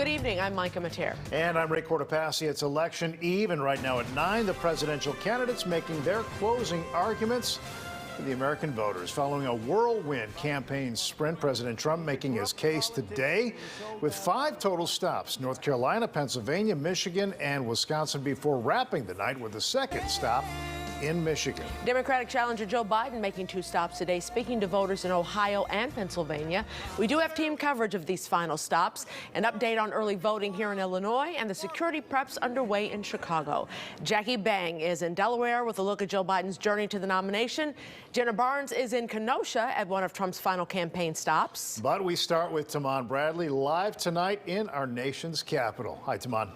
Good evening, I'm Micah Mater. And I'm Ray Cortopassi. It's election eve, and right now at 9, the presidential candidates making their closing arguments to the American voters. Following a whirlwind campaign sprint, President Trump making his case today with 5 total stops: North Carolina, Pennsylvania, Michigan, and Wisconsin, before wrapping the night with a second stop in Michigan. Democratic challenger Joe Biden making 2 stops today, speaking to voters in Ohio and Pennsylvania. We do have team coverage of these final stops, an update on early voting here in Illinois, and the security preps underway in Chicago. Jackie Bang is in Delaware with a look at Joe Biden's journey to the nomination. Jenna Barnes is in Kenosha at one of Trump's final campaign stops. But we start with Taman Bradley live tonight in our nation's capital. Hi, Taman.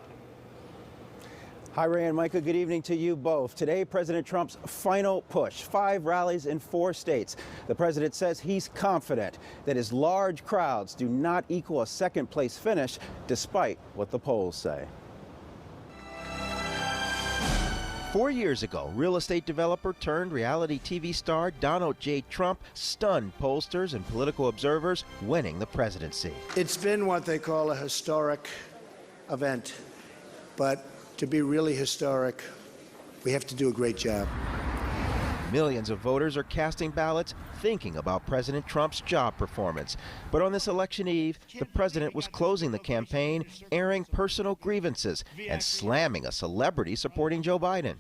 Hi, Ray and Micah. Good evening to you both. Today, President Trump's final push, 5 rallies in 4 states. The president says he's confident that his large crowds do not equal a second-place finish, despite what the polls say. 4 years ago, real estate developer turned reality TV star Donald J. Trump stunned pollsters and political observers, winning the presidency. It's been what they call a historic event, but to be really historic, we have to do a great job. Millions of voters are casting ballots thinking about President Trump's job performance. But on this election eve, the president was closing the campaign, airing personal grievances and slamming a celebrity supporting Joe Biden.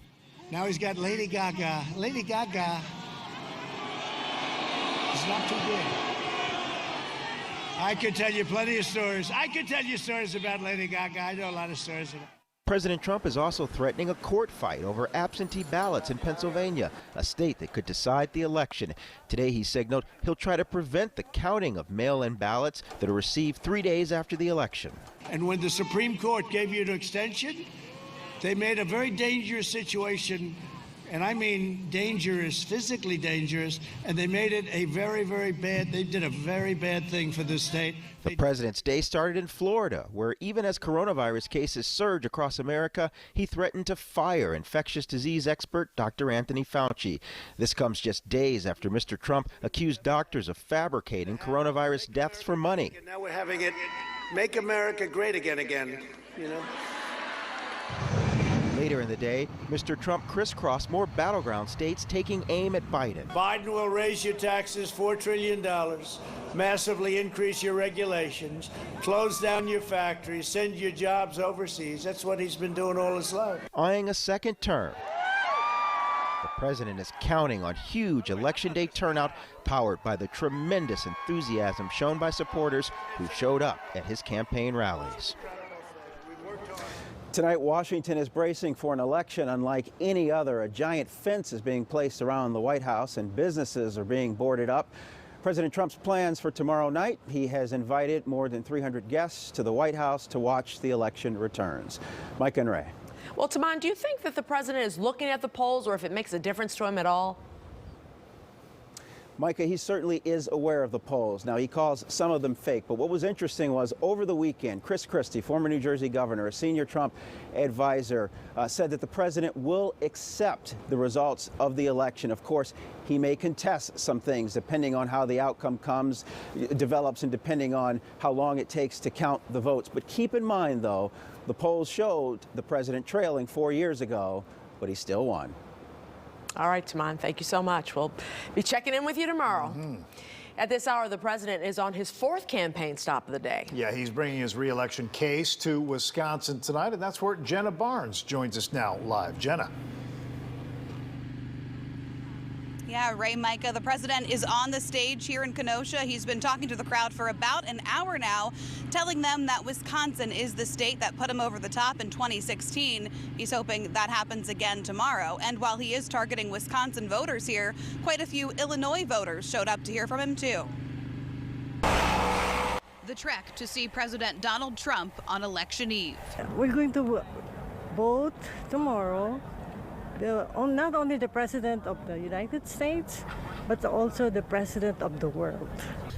Now he's got Lady Gaga. Lady Gaga is not too big. I could tell you plenty of stories. I could tell you stories about Lady Gaga. I know a lot of stories about. President Trump is also threatening a court fight over absentee ballots in Pennsylvania, a state that could decide the election. Today he signaled he'll try to prevent the counting of mail-in ballots that are received 3 days after the election. And when the Supreme Court gave you an extension, they made a very dangerous situation, and I mean dangerous, physically dangerous, and they made it a very, very bad, they did a very bad thing for the state. The President's Day started in Florida, where even as coronavirus cases surge across America, he threatened to fire infectious disease expert Dr. Anthony Fauci. This comes just days after Mr. Trump accused doctors of fabricating coronavirus deaths for money. And now we're having it, make America great again, you know. Later in the day, Mr. Trump crisscrossed more battleground states, taking aim at Biden. Biden will raise your taxes $4 trillion, massively increase your regulations, close down your factories, send your jobs overseas. That's what he's been doing all his life. Eyeing a second term. The president is counting on huge Election Day turnout, powered by the tremendous enthusiasm shown by supporters who showed up at his campaign rallies. Tonight, Washington is bracing for an election unlike any other. A giant fence is being placed around the White House and businesses are being boarded up. President Trump's plans for tomorrow night: he has invited more than 300 guests to the White House to watch the election returns. Mike and Ray. Well, Taman, do you think that the president is looking at the polls, or if it makes a difference to him at all? Micah, he certainly is aware of the polls. Now, he calls some of them fake, but what was interesting was over the weekend, Chris Christie, former New Jersey governor, a senior Trump advisor, said that the president will accept the results of the election. Of course, he may contest some things depending on how the outcome develops and depending on how long it takes to count the votes. But keep in mind, though, the polls showed the president trailing 4 years ago, but he still won. All right, Taman, thank you so much. We'll be checking in with you tomorrow. At this hour, the president is on his 4th campaign stop of the day. Yeah, he's bringing his re-election case to Wisconsin tonight, and that's where Jenna Barnes joins us now live. Jenna. Yeah, Ray, Micah, the president is on the stage here in Kenosha. He's been talking to the crowd for about an hour now, telling them that Wisconsin is the state that put him over the top in 2016. He's hoping that happens again tomorrow. And while he is targeting Wisconsin voters here, quite a few Illinois voters showed up to hear from him, too. The trek to see President Donald Trump on election eve. We're going to vote tomorrow. Not only the President of the United States, but also the President of the world.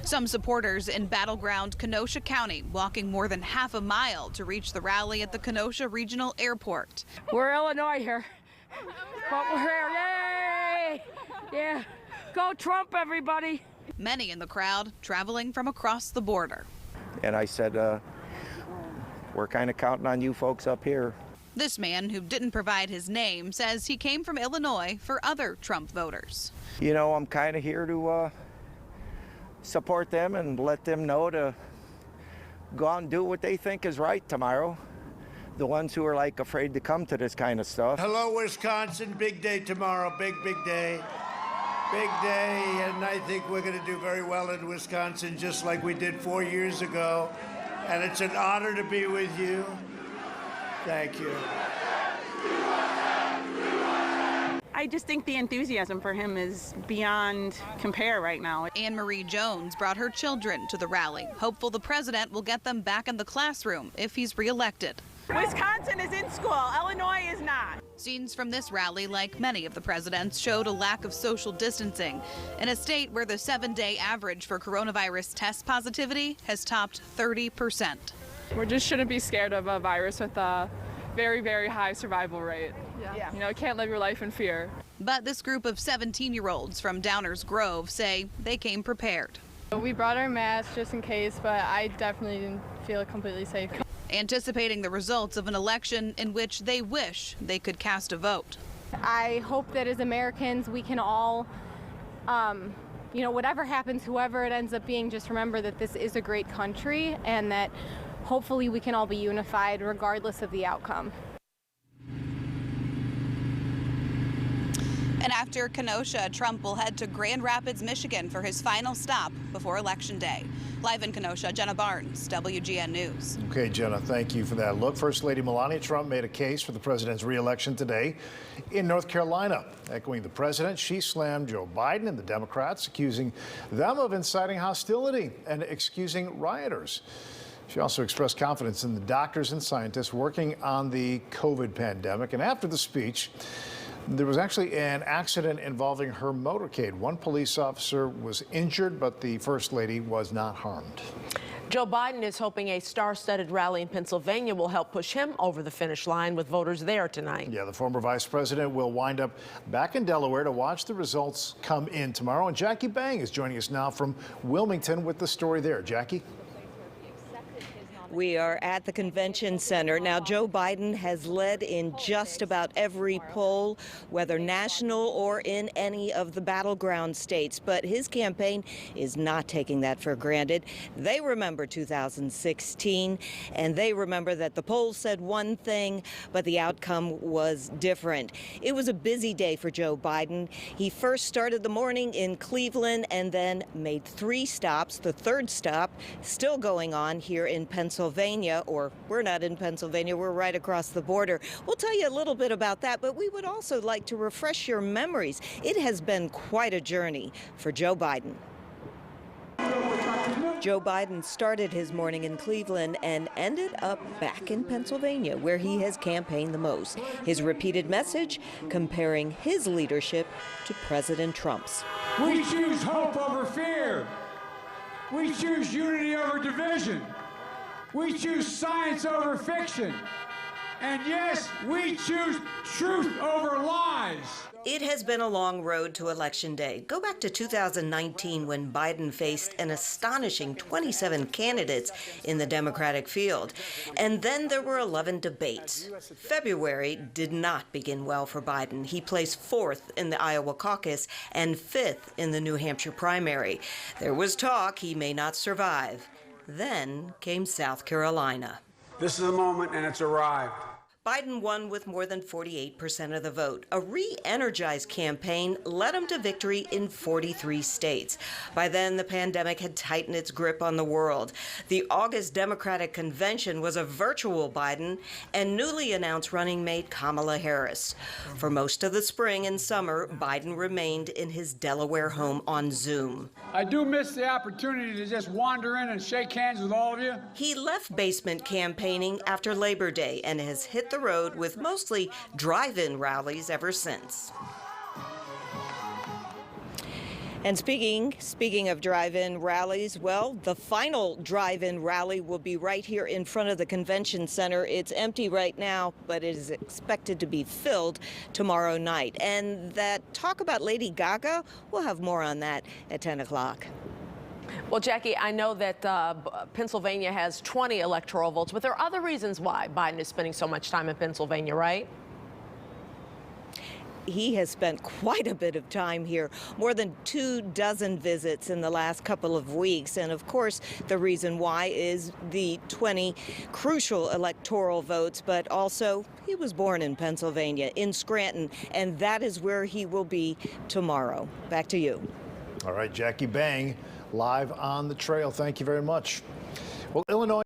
Some supporters in battleground Kenosha County walking more than half a mile to reach the rally at the Kenosha Regional Airport. We're Illinois here, but we're here. Yay! Yeah, go Trump, everybody. Many in the crowd traveling from across the border. And I said, we're kind of counting on you folks up here. This man, who didn't provide his name, says he came from Illinois for other Trump voters. You know, I'm kind of here to support them and let them know to go out and do what they think is right tomorrow. The ones who are like afraid to come to this kind of stuff. Hello, Wisconsin. Big day tomorrow. Big day. Big day, and I think we're going to do very well in Wisconsin, just like we did 4 years ago. And it's an honor to be with you. Thank you. I just think the enthusiasm for him is beyond compare right now. Anne Marie Jones brought her children to the rally, hopeful the president will get them back in the classroom if he's reelected. Wisconsin is in school, Illinois is not. Scenes from this rally, like many of the president's, showed a lack of social distancing in a state where the 7-day average for coronavirus test positivity has topped 30%. We just shouldn't be scared of a virus with a very, very high survival rate. Yeah. You know, can't live your life in fear. But this group of 17-year-olds from Downers Grove say they came prepared. We brought our masks just in case, but I definitely didn't feel completely safe. Anticipating the results of an election in which they wish they could cast a vote. I hope that as Americans we can all, you know, whatever happens, whoever it ends up being, just remember that this is a great country and that hopefully we can all be unified regardless of the outcome. And after Kenosha, Trump will head to Grand Rapids, Michigan for his final stop before Election Day. Live in Kenosha, Jenna Barnes, WGN News. Okay, Jenna, thank you for that look. First Lady Melania Trump made a case for the president's re-election today in North Carolina. Echoing the president, she slammed Joe Biden and the Democrats, accusing them of inciting hostility and excusing rioters. She also expressed confidence in the doctors and scientists working on the COVID pandemic. And after the speech, there was actually an accident involving her motorcade. One police officer was injured, but the First Lady was not harmed. Joe Biden is hoping a star-studded rally in Pennsylvania will help push him over the finish line with voters there tonight. Yeah, the former vice president will wind up back in Delaware to watch the results come in tomorrow. And Jackie Bang is joining us now from Wilmington with the story there. Jackie? We are at the convention center. Now, Joe Biden has led in just about every poll, whether national or in any of the battleground states. But his campaign is not taking that for granted. They remember 2016, and they remember that the polls said one thing, but the outcome was different. It was a busy day for Joe Biden. He first started the morning in Cleveland and then made 3 stops. The third stop still going on here in Pennsylvania, or we're not in Pennsylvania, we're right across the border. We'll tell you a little bit about that, but we would also like to refresh your memories. It has been quite a journey for Joe Biden. Joe Biden started his morning in Cleveland and ended up back in Pennsylvania, where he has campaigned the most. His repeated message comparing his leadership to President Trump's. We choose hope over fear. We choose unity over division. We choose science over fiction. And yes, we choose truth over lies. It has been a long road to Election Day. Go back to 2019 when Biden faced an astonishing 27 candidates in the Democratic field. And then there were 11 debates. February did not begin well for Biden. He placed 4th in the Iowa caucus and 5th in the New Hampshire primary. There was talk he may not survive. Then came South Carolina. This is the moment, and it's arrived. Biden won with more than 48% of the vote. A re-energized campaign led him to victory in 43 states. By then, the pandemic had tightened its grip on the world. The August Democratic Convention was a virtual Biden and newly announced running mate Kamala Harris. For most of the spring and summer, Biden remained in his Delaware home on Zoom. I do miss the opportunity to just wander in and shake hands with all of you. He left basement campaigning after Labor Day and has hit the road with mostly drive-in rallies ever since. And speaking of drive-in rallies, well, the final drive-in rally will be right here in front of the convention center. It's empty right now, but it is expected to be filled tomorrow night. And that talk about Lady Gaga, we'll have more on that at 10 o'clock. Well, Jackie, I know that Pennsylvania has 20 electoral votes, but there are other reasons why Biden is spending so much time in Pennsylvania, right? He has spent quite a bit of time here, more than 24 visits in the last couple of weeks. And of course, the reason why is the 20 crucial electoral votes, but also he was born in Pennsylvania, in Scranton, and that is where he will be tomorrow. Back to you. All right, Jackie Bang, live on the trail. Thank you very much. Well, Illinois.